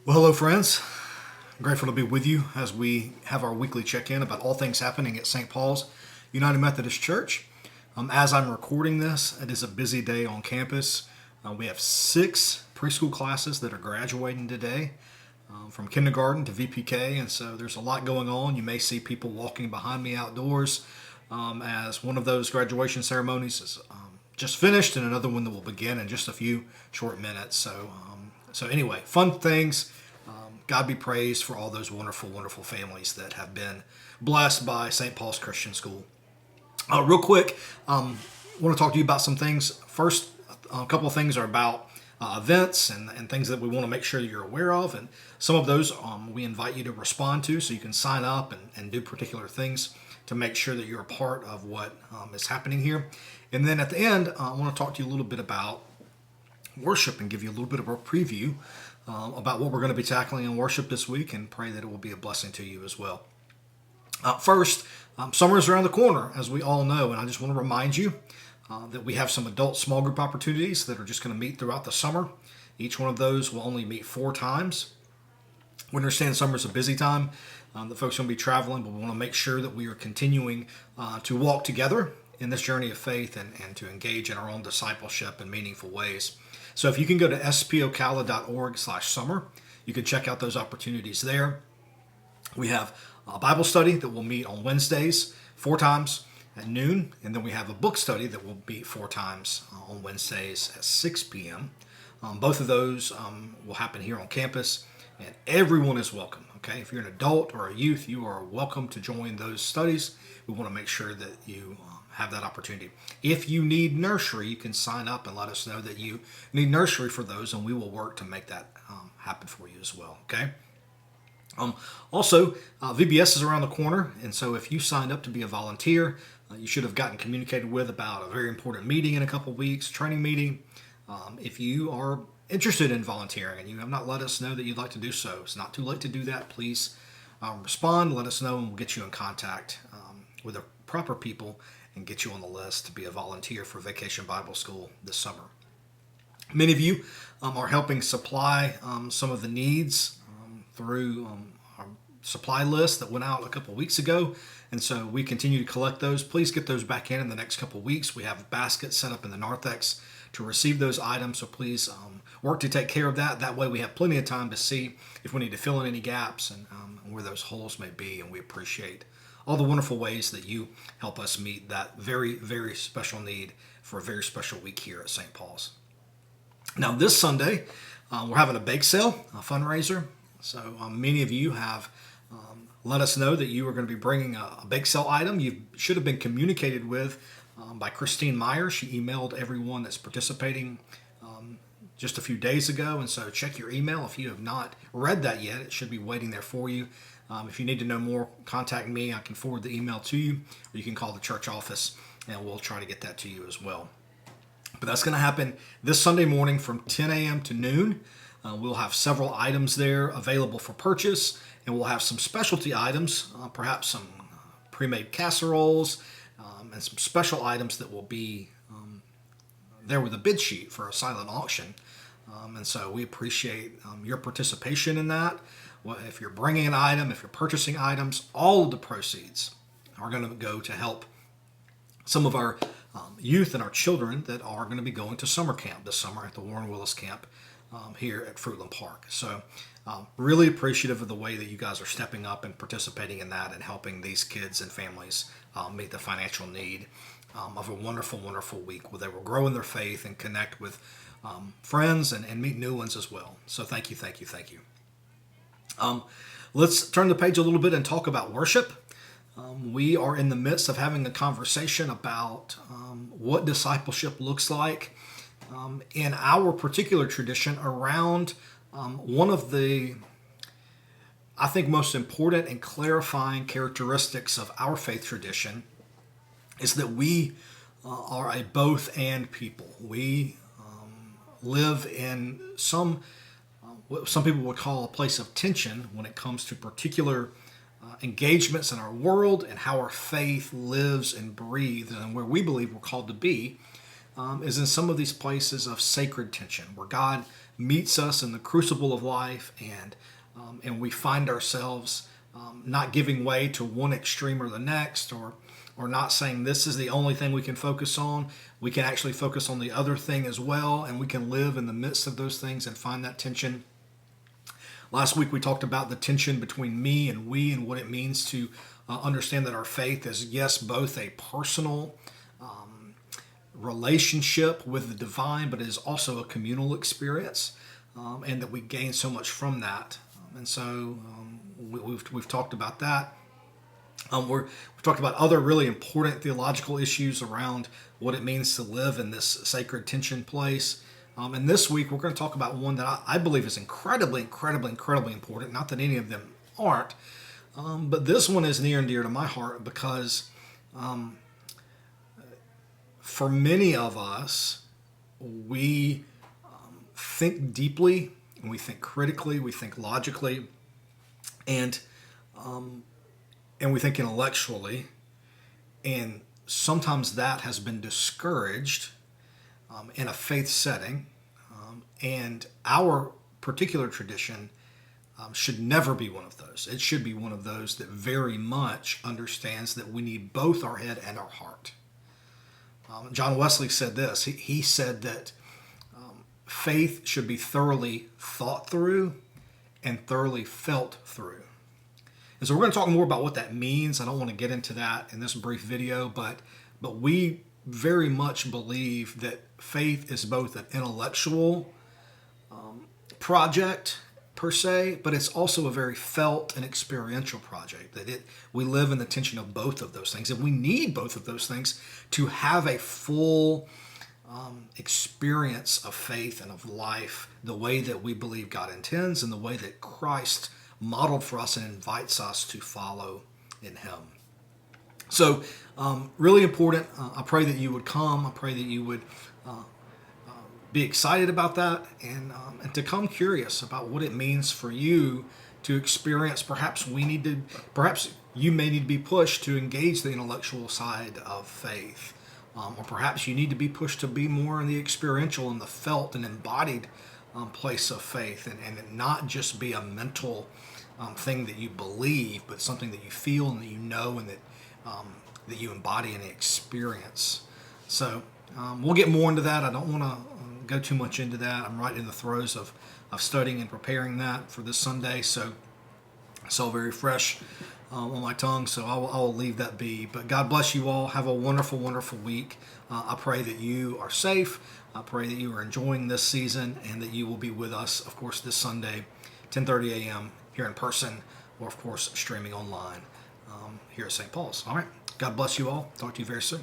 Well, hello, friends. I'm grateful to be with you as we have our weekly check in about all things happening at St. Paul's United Methodist Church. As I'm recording this, it is a busy day on campus. We have 6 preschool classes that are graduating today, from kindergarten to VPK, and so there's a lot going on. You may see people walking behind me outdoors as one of those graduation ceremonies is just finished, and another one that will begin in just a few short minutes. So anyway, fun things. God be praised for all those wonderful, wonderful families that have been blessed by St. Paul's Christian School. Real quick, I want to talk to you about some things. First, a couple of things are about events and things that we want to make sure that you're aware of. And some of those we invite you to respond to, so you can sign up and do particular things to make sure that you're a part of what is happening here. And then at the end, I want to talk to you a little bit about worship and give you a little bit of a preview about what we're going to be tackling in worship this week, and pray that it will be a blessing to you as well. First, summer is around the corner, as we all know, and I just want to remind you that we have some adult small group opportunities that are just going to meet throughout the summer. Each one of those will only meet 4 times. We understand summer is a busy time. The folks are going to be traveling, but we want to make sure that we are continuing to walk together in this journey of faith and to engage in our own discipleship in meaningful ways. So if you can go to spocala.org/summer, you can check out those opportunities there. We have a Bible study that will meet on Wednesdays 4 times at noon, and then we have a book study that will meet 4 times on Wednesdays at 6 p.m. Both of those will happen here on campus, and everyone is welcome. Okay, if you're an adult or a youth, you are welcome to join those studies. We want to make sure that you have that opportunity. If you need nursery, you can sign up and let us know that you need nursery for those, and we will work to make that happen for you as well. Okay. Also, VBS is around the corner, and so if you signed up to be a volunteer, you should have gotten communicated with about a very important meeting in a couple weeks, training meeting. If you are interested in volunteering and you have not let us know that you'd like to do so, it's not too late to do that. Please respond, let us know, and we'll get you in contact with the proper people and get you on the list to be a volunteer for Vacation Bible School this summer. Many of you are helping supply some of the needs through our supply list that went out a couple weeks ago, and so we continue to collect those. Please get those back in the next couple weeks. We have baskets set up in the narthex to receive those items, so please work to take care of that. That way we have plenty of time to see if we need to fill in any gaps and where those holes may be, and we appreciate all the wonderful ways that you help us meet that very, very special need for a very special week here at St. Paul's. Now, this Sunday, we're having a bake sale, a fundraiser. So many of you have let us know that you are going to be bringing a bake sale item. You should have been communicated with by Christine Meyer. She emailed everyone that's participating just a few days ago, and so check your email. If you have not read that yet, it should be waiting there for you. If you need to know more, contact me. I can forward the email to you, or you can call the church office, and we'll try to get that to you as well. But that's going to happen this Sunday morning from 10 a.m. to noon. We'll have several items there available for purchase, and we'll have some specialty items, perhaps some pre-made casseroles, and some special items that will be there with a bid sheet for a silent auction. And so we appreciate your participation in that. Well, if you're bringing an item, if you're purchasing items, all of the proceeds are going to go to help some of our youth and our children that are going to be going to summer camp this summer at the Warren Willis Camp here at Fruitland Park. So really appreciative of the way that you guys are stepping up and participating in that and helping these kids and families meet the financial need of a wonderful, wonderful week where they will grow in their faith and connect with friends and meet new ones as well. So thank you, thank you, thank you. Let's turn the page a little bit and talk about worship. We are in the midst of having a conversation about what discipleship looks like in our particular tradition around one of the, I think, most important and clarifying characteristics of our faith tradition is that we are a both and people. We live in what some people would call a place of tension when it comes to particular engagements in our world and how our faith lives and breathes and where we believe we're called to be is in some of these places of sacred tension where God meets us in the crucible of life, and we find ourselves not giving way to one extreme or the next, or not saying this is the only thing we can focus on. We can actually focus on the other thing as well, and we can live in the midst of those things and find that tension. Last week we talked about the tension between me and we, and what it means to understand that our faith is, yes, both a personal relationship with the divine, but it is also a communal experience, and that we gain so much from that. We've talked about that. We've talked about other really important theological issues around what it means to live in this sacred tension place. And this week we're going to talk about one that I believe is incredibly important. Not that any of them aren't, but this one is near and dear to my heart because for many of us, we think deeply, and we think critically, we think logically, and we think intellectually, and sometimes that has been discouraged in a faith setting, and our particular tradition should never be one of those. It should be one of those that very much understands that we need both our head and our heart. John Wesley said this. He said that faith should be thoroughly thought through and thoroughly felt through. And so we're going to talk more about what that means. I don't want to get into that in this brief video, but we very much believe that faith is both an intellectual project per se, but it's also a very felt and experiential project. That we live in the tension of both of those things, and we need both of those things to have a full experience of faith and of life, the way that we believe God intends, and the way that Christ modeled for us and invites us to follow in Him. So, really important. I pray that you would come. I pray that you would be excited about that, and to come curious about what it means for you to experience. Perhaps you may need to be pushed to engage the intellectual side of faith, or perhaps you need to be pushed to be more in the experiential and the felt and embodied place of faith, and not just be a mental thing that you believe, but something that you feel and that you know, and that you embody and experience. So we'll get more into that. I don't want to go too much into that. I'm right in the throes of studying and preparing that for this Sunday, so it's all very fresh on my tongue, so I'll leave that be. But God bless you all. Have a wonderful, wonderful week. I pray that you are safe. I pray that you are enjoying this season, and that you will be with us, of course, this Sunday, 10:30 a.m. here in person, or of course streaming online here at St. Paul's. All right. God bless you all. Talk to you very soon.